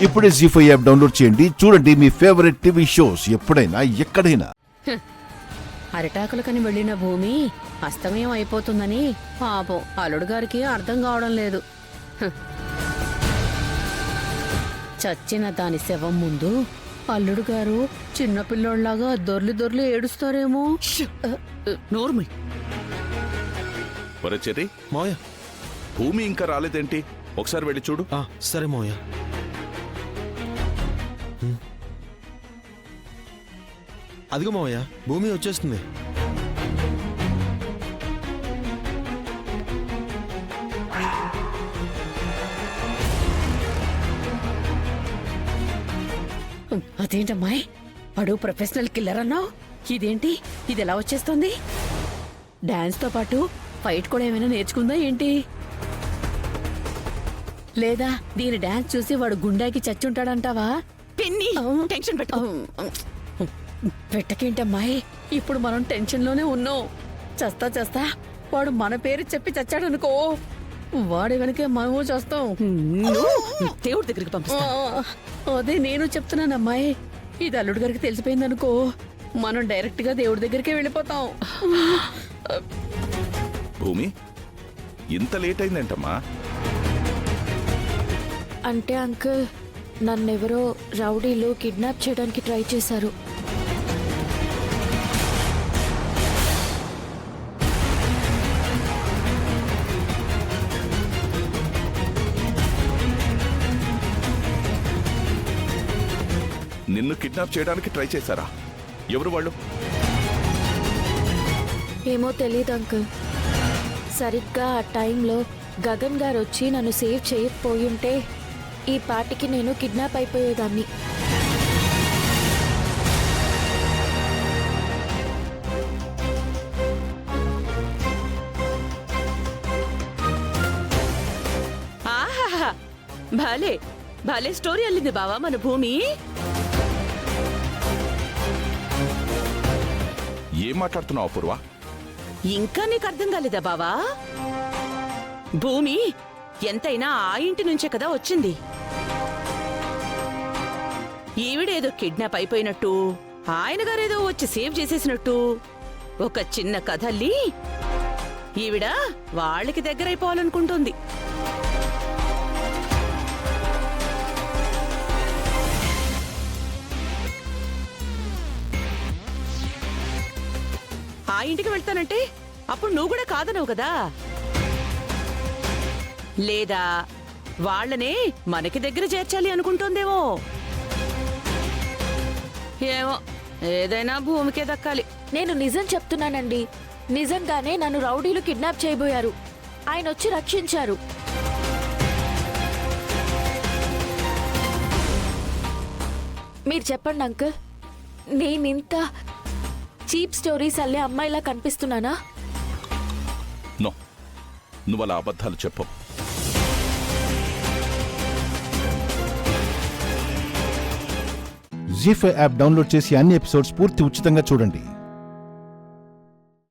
ఇప్పుడే జీ5 app download చేయండి. చూడండి మీ ఫేవరెట్ టీవీ షోస్ ఎప్పుడైనా ఎక్కడైనా. అరిటాకులకని వెళ్లిన భూమి అస్తమయం అయిపోతుందని పాపం అల్లుడు గారికి అర్థం కావడం లేదు. చచ్చిన దాని శవం ముందు అల్లుడు గారు చిన్నపిల్లోళ్లాగా దొర్లి దొర్లి ఏడుస్తారేమో. నోర్మి ఒరే చెర్రీ, మావయ్య. భూమి ఇంకా రాలేదేంటి? ఒకసారి వెళ్ళి చూడు. సరే మావయ్య. అదిగో మావయ్య, భూమి వచ్చేస్తుంది. అదేంటమ్మాయి, వాడు ప్రొఫెషనల్ కిల్లర్ అన్నావు. ఇదేంటి, ఇది ఎలా వచ్చేస్తుంది? డాన్స్ తో పాటు ఫైట్ కూడా ఏమైనా నేర్చుకుందా ఏంటి? లేదా దీని డాన్స్ చూసి వాడు గుండాకి చచ్చుంటాడంటావా? పిన్ని టెన్షన్ పెట్టు. పెట్టకేంటమ్మాయి, ఇప్పుడు మనం టెన్షన్ లోనే ఉన్నాం. చస్తా చస్తా వాడు మన పేరు చెప్పి చచ్చాడనుకో, వాడి వెనకే మనము చేస్తాం. దేవుడి దగ్గరికి పంపిస్తా. అదే నేను చెప్తున్నానమ్మాయి. ఇది అల్లుడు గారికి తెలిసిపోయిందనుకో, మనం డైరెక్ట్ గా దేవుడి దగ్గరికే వెళ్ళిపోతాం. భూమి ఇంత లేట్ అయిందేంటమ్మా? అంటే అంకుల్, నన్నెవరో రౌడీలు కిడ్నాప్ చేయడానికి ట్రై చేశారు. నిన్ను కిడ్నాప్ చేయడానికి ట్రై చేశారా? ఎవరు వాళ్ళు? ఏమో తెలీదు అంకుల్. సరిగ్గా ఆ టైంలో గగన్ గారు వచ్చి నన్ను సేవ్ చేయకపోయుంటే ఈ పాటికి నేను కిడ్నాప్ అయిపోయేదాన్ని. ఆహాహా, భలే భలే స్టోరీ అల్లింది బావా మన భూమి. ఏం మాట్లాడుతున్నావు అపూర్వ? ఇంకా నీకు అర్థం కాలేదా బావా? భూమి ఎంతైనా ఆ ఇంటి నుంచే కదా వచ్చింది. ఈవిడేదో కిడ్నాప్ అయిపోయినట్టు, ఆయన గారేదో వచ్చి సేవ్ చేసేసినట్టు ఒక చిన్న కథల్లి ఈవిడ వాళ్ళకి దగ్గరైపోవాలనుకుంటుంది. ఆ ఇంటికి వెళ్తానంటే అప్పుడు నువ్వు కూడా కాదనవు కదా? లేదా వాళ్ళనే మనకి దగ్గర చేర్చాలి అనుకుంటోందేమో. ఏమో, ఏదైనా భూమికే దక్కాలి. నేను నిజం చెప్తున్నానండి. నిజంగానే నన్ను రౌడీలు కిడ్నాప్ చేయబోయారు. ఆయన వచ్చి రక్షించారు. మీరు చెప్పండి అంకుల్, నేనింత చీప్ స్టోరీస్ అల్లే అమ్మాయిలా కనిపిస్తున్నానా? నో, నువ్వు అలా అబద్ధాలు చెప్పు. జీ5 యాప్ డౌన్లోడ్ చేసి అన్ని ఎపిసోడ్స్ పూర్తి ఉచితంగా చూడండి.